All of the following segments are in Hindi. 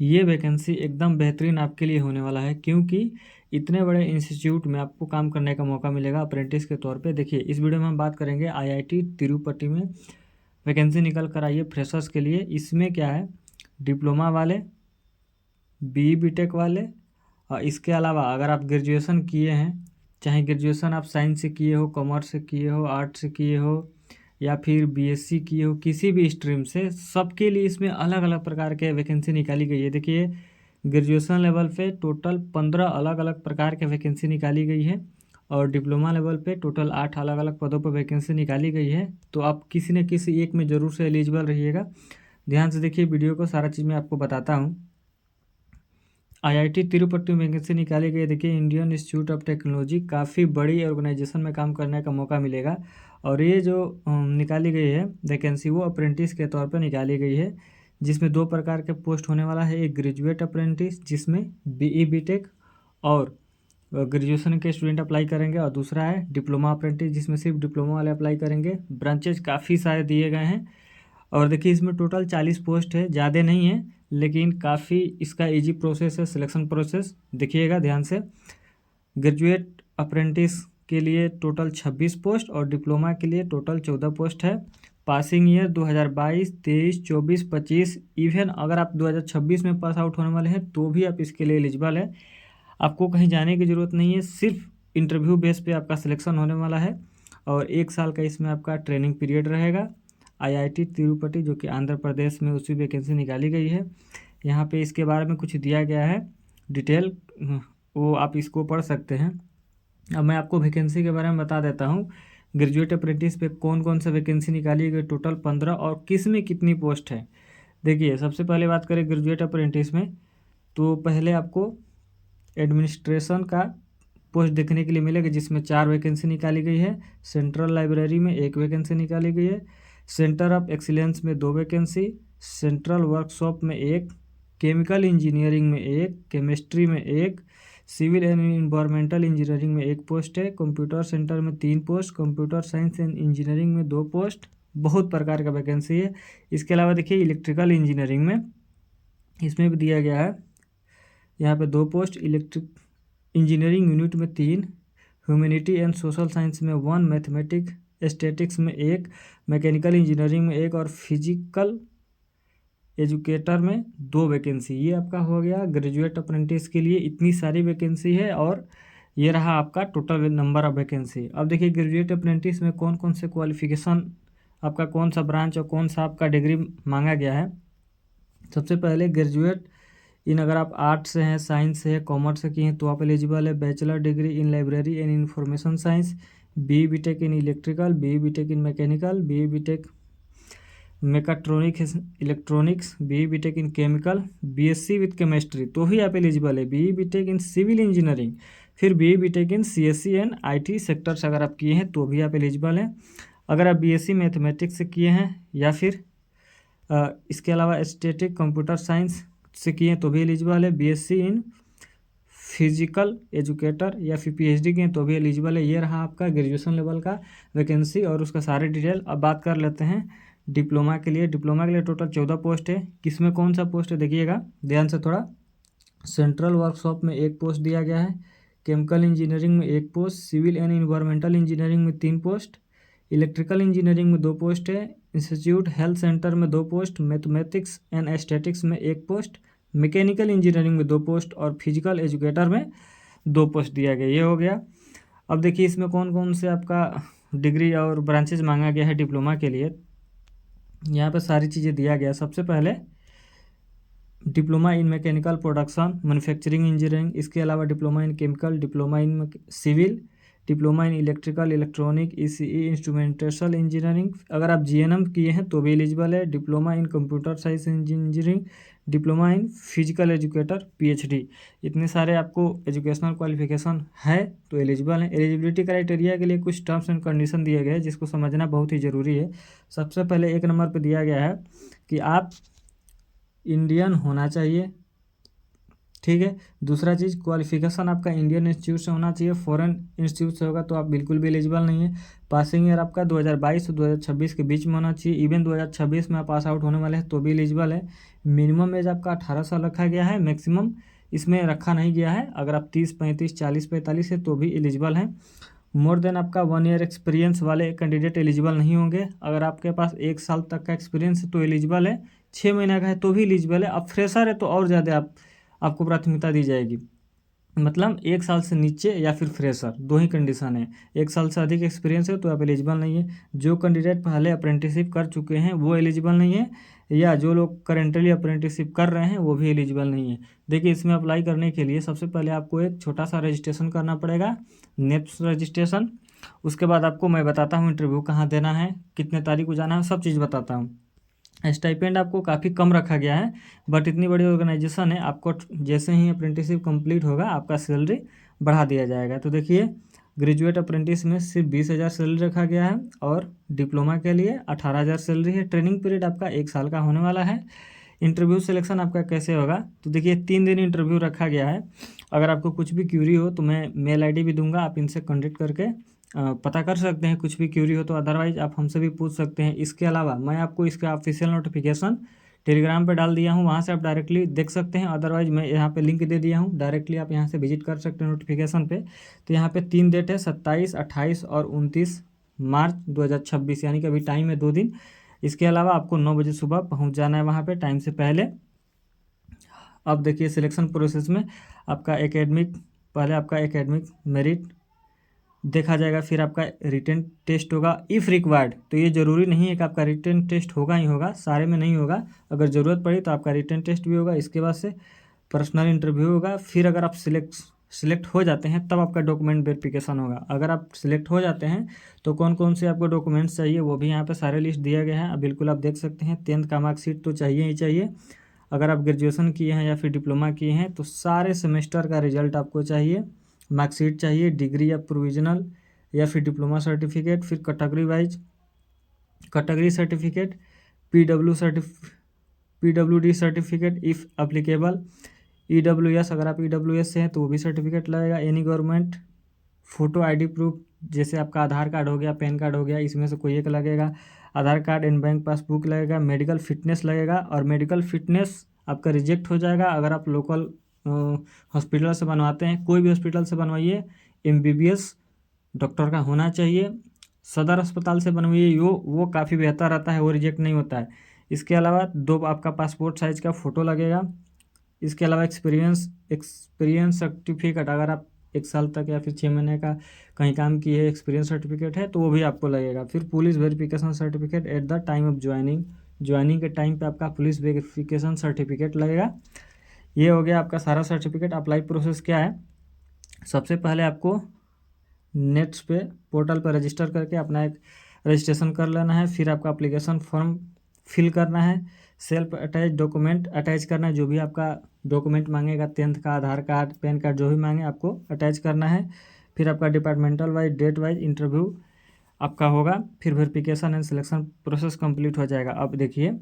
ये वैकेंसी एकदम बेहतरीन आपके लिए होने वाला है, क्योंकि इतने बड़े इंस्टीट्यूट में आपको काम करने का मौका मिलेगा अप्रेंटिस के तौर पे। देखिए इस वीडियो में हम बात करेंगे आईआईटी तिरुपति में वैकेंसी निकल कर आई है फ्रेशर्स के लिए। इसमें क्या है, डिप्लोमा वाले, बी बीटेक वाले, और इसके अलावा अगर आप ग्रेजुएशन किए हैं, चाहे ग्रेजुएशन आप साइंस से किए हो, कॉमर्स से किए हो, आर्ट्स से किए हो, या फिर बीएससी किए हो, किसी भी स्ट्रीम से, सबके लिए इसमें अलग अलग प्रकार के वैकेंसी निकाली गई है। देखिए ग्रेजुएशन लेवल पे टोटल 15 अलग अलग प्रकार के वैकेंसी निकाली गई है, और डिप्लोमा लेवल पे टोटल 8 अलग अलग पदों पर वैकेंसी निकाली गई है। तो आप किसी न किसी एक में ज़रूर से एलिजिबल रहिएगा। ध्यान से देखिए वीडियो को, सारा चीज़ मैं आपको बताता हूँ। आईआईटी तिरुपति में वैकेंसी निकाली गई। देखिए इंडियन इंस्टीट्यूट ऑफ टेक्नोलॉजी, काफ़ी बड़ी ऑर्गेनाइजेशन में काम करने का मौका मिलेगा। और ये जो निकाली गई है वैकेंसी, वो अप्रेंटिस के तौर पर निकाली गई है, जिसमें 2 प्रकार के पोस्ट होने वाला है। एक ग्रेजुएट अप्रेंटिस, जिसमें बीई बीटेक और ग्रेजुएशन के स्टूडेंट अप्लाई करेंगे, और दूसरा है डिप्लोमा अप्रेंटिस, जिसमें सिर्फ डिप्लोमा वाले अप्लाई करेंगे। ब्रांचेज काफ़ी सारे दिए गए हैं, और देखिए इसमें टोटल 40 पोस्ट है, ज़्यादा नहीं है, लेकिन काफ़ी इसका इजी प्रोसेस है सिलेक्शन प्रोसेस। देखिएगा ध्यान से, ग्रेजुएट अप्रेंटिस के लिए टोटल 26 पोस्ट और डिप्लोमा के लिए टोटल 14 पोस्ट है। पासिंग ईयर 2022, 23, 24, 25, इवन अगर आप 2026 में पास आउट होने वाले हैं तो भी आप इसके लिए एलिजिबल है। आपको कहीं जाने की ज़रूरत नहीं है, सिर्फ इंटरव्यू बेस पे आपका सिलेक्शन होने वाला है, और 1 साल का इसमें आपका ट्रेनिंग पीरियड रहेगा। आईआईटी तिरुपति, जो कि आंध्र प्रदेश में, उसकी वैकेंसी निकाली गई है। यहाँ पे इसके बारे में कुछ दिया गया है डिटेल, वो आप इसको पढ़ सकते हैं। अब मैं आपको वैकेंसी के बारे में बता देता हूँ। ग्रेजुएट अप्रेंटिस पे कौन कौन सा वैकेंसी निकाली गई, टोटल 15, और किस में कितनी पोस्ट है। देखिए सबसे पहले बात करें ग्रेजुएट अप्रेंटिस में, तो पहले आपको एडमिनिस्ट्रेशन का पोस्ट देखने के लिए मिलेगा, जिसमें 4 वैकेंसी निकाली गई है। सेंट्रल लाइब्रेरी में 1 वैकेंसी निकाली गई है। सेंटर ऑफ एक्सीलेंस में 2 वैकेंसी, सेंट्रल वर्कशॉप में 1, केमिकल इंजीनियरिंग में 1, केमिस्ट्री में 1, सिविल एंड इन्वायरमेंटल इंजीनियरिंग में 1 पोस्ट है। कंप्यूटर सेंटर में 3 post, computer science and engineering में 2 पोस्ट। बहुत प्रकार का वैकेंसी है। इसके अलावा देखिए इलेक्ट्रिकल इंजीनियरिंग में, इसमें भी दिया गया है, यहाँ पे 2 पोस्ट। इलेक्ट्रिक इंजीनियरिंग यूनिट में 3, ह्यूमैनिटी एंड सोशल साइंस में 1, मैथमेटिक्स स्टैटिक्स में 1, मैकेनिकल इंजीनियरिंग में 1, और फिजिकल एजुकेटर में 2 वैकेंसी। ये आपका हो गया ग्रेजुएट अप्रेंटिस के लिए, इतनी सारी वैकेंसी है, और ये रहा आपका टोटल नंबर ऑफ वैकेंसी। अब देखिए ग्रेजुएट अप्रेंटिस में कौन कौन से क्वालिफिकेशन, आपका कौन सा ब्रांच और कौन सा आपका डिग्री मांगा गया है। सबसे पहले ग्रेजुएट इन, अगर आप आर्ट्स से हैं, साइंस से है, कॉमर्स से किए हैं, तो आप एलिजिबल है। Bachelor degree in library and information science, B BTech in electrical, B BTech in mechanical, B BTech mechatronics electronics, B BTech in chemical, BSc with chemistry, तो ही आप एलिजिबल है। B BTech in civil engineering, फिर B BTech in CSC and IT sector से अगर आप किए हैं तो भी आप एलिजिबल हैं। अगर आप बीएससी मैथमेटिक्स से किए हैं, या फिर इसके अलावा स्टैटिक कंप्यूटर साइंस से किए हैं तो भी एलिजिबल है। बीएससी इन फिजिकल एजुकेटर या फिर पीएचडी किए तो भी एलिजिबल है। ये रहा आपका ग्रेजुएशन लेवल का वैकेंसी और उसका सारे डिटेल। अब बात कर लेते हैं डिप्लोमा के लिए। डिप्लोमा के लिए टोटल 14 पोस्ट है। किसमें कौन सा पोस्ट है देखिएगा ध्यान से थोड़ा। सेंट्रल वर्कशॉप में 1 पोस्ट दिया गया है, केमिकल इंजीनियरिंग में 1 post, civil and environmental engineering में 3 पोस्ट, इलेक्ट्रिकल इंजीनियरिंग में 2 पोस्ट है, इंस्टीट्यूट हेल्थ सेंटर में 2 पोस्ट, मैथमेटिक्स एंड एस्थेटिक्स में 1 पोस्ट, मैकेनिकल इंजीनियरिंग में 2 पोस्ट, और फिजिकल एजुकेटर में 2 पोस्ट दिया गया। ये हो गया। अब देखिए इसमें कौन कौन से आपका डिग्री और ब्रांचेज मांगा गया है डिप्लोमा के लिए। यहाँ पर सारी चीज़ें दिया गया। सबसे पहले diploma in mechanical production manufacturing engineering, इसके अलावा diploma in chemical, diploma in civil, diploma in electrical electronic, ECE instrumentation engineering. अगर आप जीएनएम किए हैं तो भी एलिजिबल है। Diploma in computer science engineering, diploma in physical educator, PhD. इतने सारे आपको एजुकेशनल क्वालिफिकेशन है तो एलिजिबल है। एलिजिबिलिटी क्राइटेरिया के लिए कुछ टर्म्स एंड कंडीशन दिए गए हैं जिसको समझना बहुत ही ज़रूरी है। सबसे पहले 1 नंबर पर दिया गया है कि आप इंडियन होना चाहिए, ठीक है। दूसरा चीज़ क्वालिफिकेशन आपका इंडियन इंस्टीट्यूट से होना चाहिए। फॉरेन इंस्टीट्यूट से होगा तो आप बिल्कुल भी एलिजिबल नहीं है। पासिंग ईयर आपका 2022 से 2026 के बीच में होना चाहिए। इवन 2026 में आप पास आउट होने वाले हैं तो भी एलिजिबल है। मिनिमम एज आपका 18 साल रखा गया है, मैक्सिमम इसमें रखा नहीं गया है। अगर आप 30, 35, 40, 45 है तो भी एलिजिबल हैं। मोर देन आपका 1 ईयर एक्सपीरियंस वाले कैंडिडेट एलिजिबल नहीं होंगे। अगर आपके पास 1 साल तक का एक्सपीरियंस है तो एलिजिबल है, 6 महीने का है तो भी एलिजिबल है। अब फ्रेशर है तो और ज़्यादा आपको प्राथमिकता दी जाएगी। मतलब 1 साल से नीचे या फिर फ्रेशर, दो ही कंडीशन है। 1 साल से अधिक एक्सपीरियंस है तो आप एलिजिबल नहीं है। जो कैंडिडेट पहले अप्रेंटिसशिप कर चुके हैं वो एलिजिबल नहीं है, या जो लोग करेंटली अप्रेंटिसशिप कर रहे हैं वो भी एलिजिबल नहीं है। देखिए, इसमें अप्लाई करने के लिए सबसे पहले आपको एक छोटा सा रजिस्ट्रेशन करना पड़ेगा, नेप्स रजिस्ट्रेशन। उसके बाद आपको मैं बताता हूँ इंटरव्यू कहाँ देना है, कितने तारीख को जाना है, सब चीज़ बताता हूँ। स्टाइपेंड आपको काफ़ी कम रखा गया है, बट इतनी बड़ी ऑर्गेनाइजेशन है, आपको जैसे ही अप्रेंटिसशिप कंप्लीट होगा आपका सैलरी बढ़ा दिया जाएगा। तो देखिए, ग्रेजुएट अप्रेंटिस में सिर्फ 20,000 सैलरी रखा गया है, और डिप्लोमा के लिए 18,000 सैलरी है। ट्रेनिंग पीरियड आपका 1 साल का होने वाला है। इंटरव्यू सिलेक्शन आपका कैसे होगा, तो देखिए 3 दिन इंटरव्यू रखा गया है। अगर आपको कुछ भी क्यूरी हो तो मैं मेल आईडी भी दूंगा, आप इनसे कॉन्टेक्ट करके पता कर सकते हैं कुछ भी क्यूरी हो तो। अदरवाइज आप हमसे भी पूछ सकते हैं। इसके अलावा मैं आपको इसका ऑफिशियल नोटिफिकेशन टेलीग्राम पे डाल दिया हूँ, वहाँ से आप डायरेक्टली देख सकते हैं। अदरवाइज मैं यहाँ पे लिंक दे दिया हूँ, डायरेक्टली आप यहाँ से विजिट कर सकते हैं नोटिफिकेशन पे। तो यहाँ पे 3 डेट है, 27, 28 और 29 मार्च 2026, यानी कि अभी टाइम है 2 दिन। इसके अलावा आपको 9 बजे सुबह पहुँच जाना है वहाँ पर टाइम से पहले। अब देखिए, सिलेक्शन प्रोसेस में आपका एकेडमिक, पहले आपका एकेडमिक मेरिट देखा जाएगा, फिर आपका रिटन टेस्ट होगा इफ़ रिक्वायर्ड। तो ये ज़रूरी नहीं है कि आपका रिटन टेस्ट होगा ही होगा, सारे में नहीं होगा। अगर ज़रूरत पड़ी तो आपका रिटन टेस्ट भी होगा। इसके बाद से पर्सनल इंटरव्यू होगा। फिर अगर आप सिलेक्ट हो जाते हैं तब आपका डॉक्यूमेंट वेरिफिकेशन होगा। अगर आप सिलेक्ट हो जाते हैं तो कौन कौन से आपको डॉक्यूमेंट्स चाहिए वो भी यहाँ पर सारे लिस्ट दिया गया है। बिल्कुल आप देख सकते हैं। 10th का मार्कशीट तो चाहिए ही चाहिए। अगर आप ग्रेजुएशन किए हैं या फिर डिप्लोमा किए हैं तो सारे सेमेस्टर का रिजल्ट आपको चाहिए, मार्कशीट चाहिए, डिग्री या प्रोविजनल या फिर डिप्लोमा सर्टिफिकेट, फिर category certificate, PWD certificate if applicable, EWS, अगर आप EWS से हैं तो वो भी सर्टिफिकेट लगेगा। Any government photo ID proof, जैसे आपका आधार कार्ड हो गया, पैन कार्ड हो गया, इसमें से कोई एक लगेगा। आधार कार्ड एंड बैंक पासबुक लगेगा। मेडिकल फिटनेस लगेगा, और मेडिकल फिटनेस आपका रिजेक्ट हो जाएगा अगर आप लोकल हॉस्पिटल से बनवाते हैं। कोई भी हॉस्पिटल से बनवाइए, MBBS डॉक्टर का होना चाहिए। सदर अस्पताल से बनवाइए, वो काफ़ी बेहतर रहता है, वो रिजेक्ट नहीं होता है। इसके अलावा 2 आपका पासपोर्ट साइज़ का फ़ोटो लगेगा। इसके अलावा एक्सपीरियंस सर्टिफिकेट, अगर आप 1 साल तक या फिर 6 महीने का कहीं काम किए है, एक्सपीरियंस सर्टिफिकेट है तो वो भी आपको लगेगा। फिर police verification certificate at the time of joining के टाइम पे आपका पुलिस वेरिफिकेशन सर्टिफिकेट लगेगा। ये हो गया आपका सारा सर्टिफिकेट। अप्लाई प्रोसेस क्या है, सबसे पहले आपको नेट्स पे पोर्टल पर रजिस्टर करके अपना एक रजिस्ट्रेशन कर लेना है। फिर आपका एप्लीकेशन फॉर्म फिल करना है। सेल्फ अटैच डॉक्यूमेंट अटैच करना है, जो भी आपका डॉक्यूमेंट मांगेगा, 10th का, आधार कार्ड, पैन कार्ड, जो भी मांगे आपको अटैच करना है। फिर आपका departmental wise, date wise interview आपका होगा। फिर verification and selection process complete हो जाएगा। अब देखिए,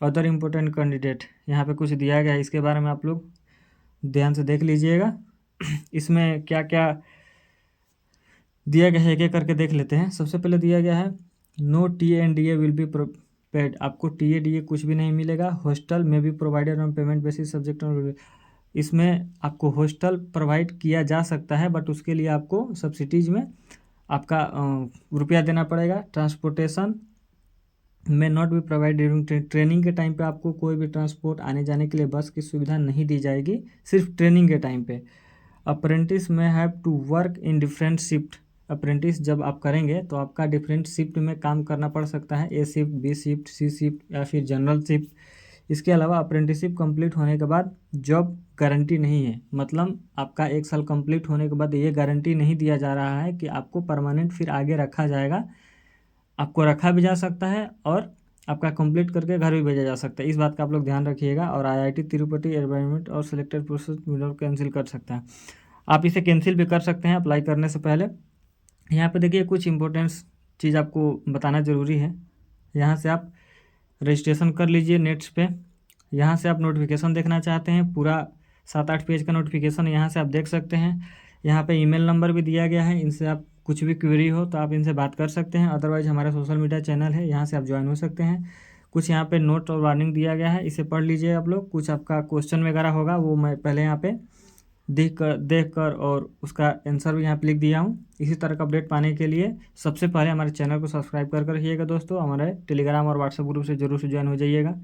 अदर इम्पोर्टेंट कैंडिडेट यहाँ पे कुछ दिया गया है, इसके बारे में आप लोग ध्यान से देख लीजिएगा। इसमें क्या क्या दिया गया है एक एक करके देख लेते हैं। सबसे पहले दिया गया है no TA&DA will be paid. आपको TA-DA कुछ भी नहीं मिलेगा। हॉस्टल में भी provided on payment basis subject on, इसमें आपको हॉस्टल प्रोवाइड किया जा सकता है, बट उसके लिए आपको सब्सिडीज़ में आपका रुपया देना पड़ेगा। ट्रांसपोर्टेशन में not be provide during training के टाइम पे आपको कोई भी ट्रांसपोर्ट आने जाने के लिए बस की सुविधा नहीं दी जाएगी, सिर्फ ट्रेनिंग के टाइम पे। अप्रेंटिस में have to work in different shift. Apprentice जब आप करेंगे तो आपका डिफरेंट शिफ्ट में काम करना पड़ सकता है, A shift, B shift, C shift या फिर जनरल शिफ्ट। इसके अलावा अप्रेंटिसशिप कंप्लीट होने के बाद जॉब गारंटी नहीं है। मतलब आपका 1 साल कंप्लीट होने के बाद ये गारंटी नहीं दिया जा रहा है कि आपको परमानेंट फिर आगे रखा जाएगा। आपको रखा भी जा सकता है और आपका कंप्लीट करके घर भी भेजा जा सकता है। इस बात का आप लोग ध्यान रखिएगा। और IIT तिरुपति एनवायरनमेंट और सिलेक्टेड प्रोसेस विदाउट कैंसिल कर सकता है। आप इसे कैंसिल भी कर सकते हैं अप्लाई करने से पहले। यहाँ पे देखिए, कुछ इंपॉर्टेंट्स चीज़ आपको बताना ज़रूरी है। यहाँ से आप रजिस्ट्रेशन कर लीजिए नेट्स पे। यहाँ से आप नोटिफिकेशन देखना चाहते हैं, पूरा 7-8 पेज का नोटिफिकेशन यहाँ से आप देख सकते हैं। यहाँ पे ईमेल नंबर भी दिया गया है, इनसे आप कुछ भी क्वेरी हो तो आप इनसे बात कर सकते हैं। अदरवाइज़ हमारा सोशल मीडिया चैनल है, यहाँ से आप ज्वाइन हो सकते हैं। कुछ यहाँ पे नोट और वार्निंग दिया गया है, इसे पढ़ लीजिए आप लोग। कुछ आपका क्वेश्चन वगैरह होगा वो मैं पहले यहाँ पे देख कर और उसका आंसर भी यहाँ पे लिख दिया हूँ। इसी तरह का अपडेट पाने के लिए सबसे पहले हमारे चैनल को सब्सक्राइब कर रखिएगा दोस्तों। हमारे टेलीग्राम और व्हाट्सएप ग्रुप से जरूर से ज्वाइन हो जाइएगा।